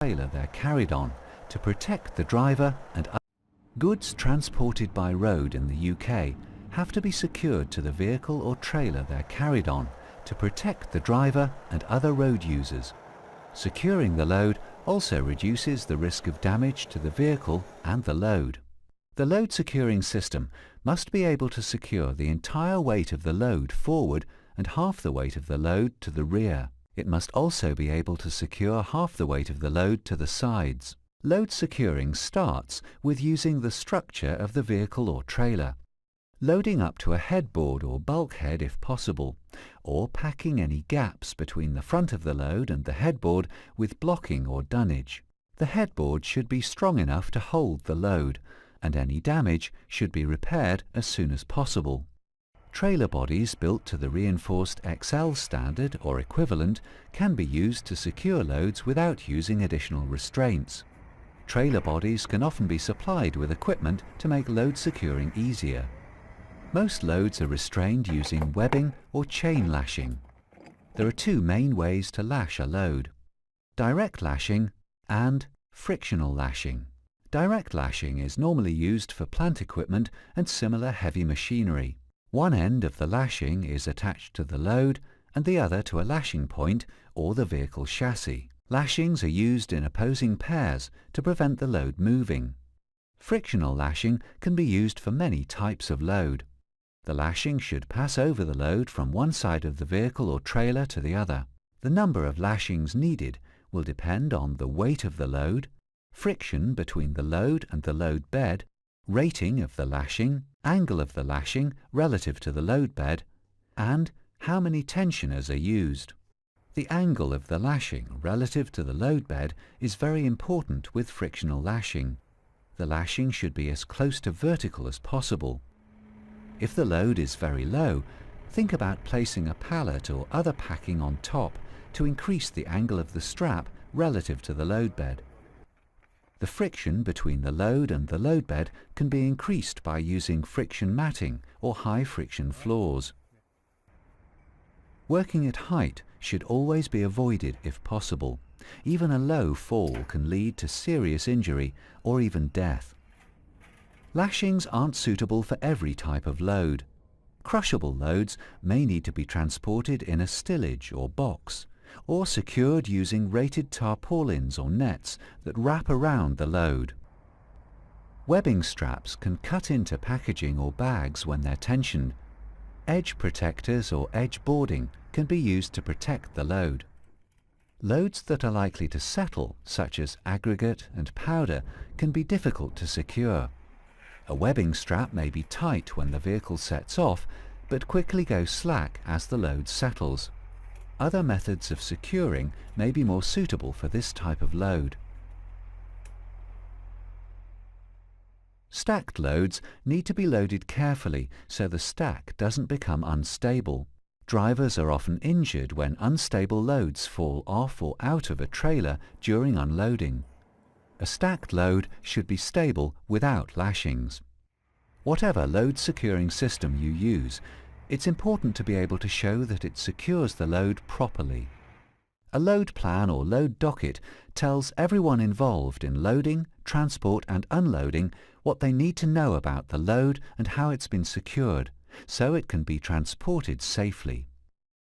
trailer they're carried on to protect the driver and others. Goods transported by road in the UK have to be secured to the vehicle or trailer they're carried on to protect the driver and other road users. Securing the load also reduces the risk of damage to the vehicle and the load. The load securing system must be able to secure the entire weight of the load forward and half the weight of the load to the rear. It must also be able to secure half the weight of the load to the sides. Load securing starts with using the structure of the vehicle or trailer, loading up to a headboard or bulkhead if possible, or packing any gaps between the front of the load and the headboard with blocking or dunnage. The headboard should be strong enough to hold the load, and any damage should be repaired as soon as possible. Trailer bodies built to the reinforced XL standard or equivalent can be used to secure loads without using additional restraints. Trailer bodies can often be supplied with equipment to make load securing easier. Most loads are restrained using webbing or chain lashing. There are two main ways to lash a load: direct lashing and frictional lashing. Direct lashing is normally used for plant equipment and similar heavy machinery. One end of the lashing is attached to the load and the other to a lashing point or the vehicle chassis. Lashings are used in opposing pairs to prevent the load moving. Frictional lashing can be used for many types of load. The lashing should pass over the load from one side of the vehicle or trailer to the other. The number of lashings needed will depend on the weight of the load, friction between the load and the load bed, rating of the lashing, angle of the lashing relative to the load bed, and how many tensioners are used. The angle of the lashing relative to the load bed is very important with frictional lashing. The lashing should be as close to vertical as possible. If the load is very low, think about placing a pallet or other packing on top to increase the angle of the strap relative to the load bed. The friction between the load and the load bed can be increased by using friction matting or high friction floors. Working at height should always be avoided if possible. Even a low fall can lead to serious injury or even death. Lashings aren't suitable for every type of load. Crushable loads may need to be transported in a stillage or box, or secured using rated tarpaulins or nets that wrap around the load. Webbing straps can cut into packaging or bags when they're tensioned. Edge protectors or edge boarding can be used to protect the load. Loads that are likely to settle, such as aggregate and powder, can be difficult to secure. A webbing strap may be tight when the vehicle sets off, but quickly go slack as the load settles. Other methods of securing may be more suitable for this type of load. Stacked loads need to be loaded carefully so the stack doesn't become unstable. Drivers are often injured when unstable loads fall off or out of a trailer during unloading. A stacked load should be stable without lashings. Whatever load securing system you use, it's important to be able to show that it secures the load properly. A load plan or load docket tells everyone involved in loading, transport and unloading what they need to know about the load and how it's been secured, so it can be transported safely.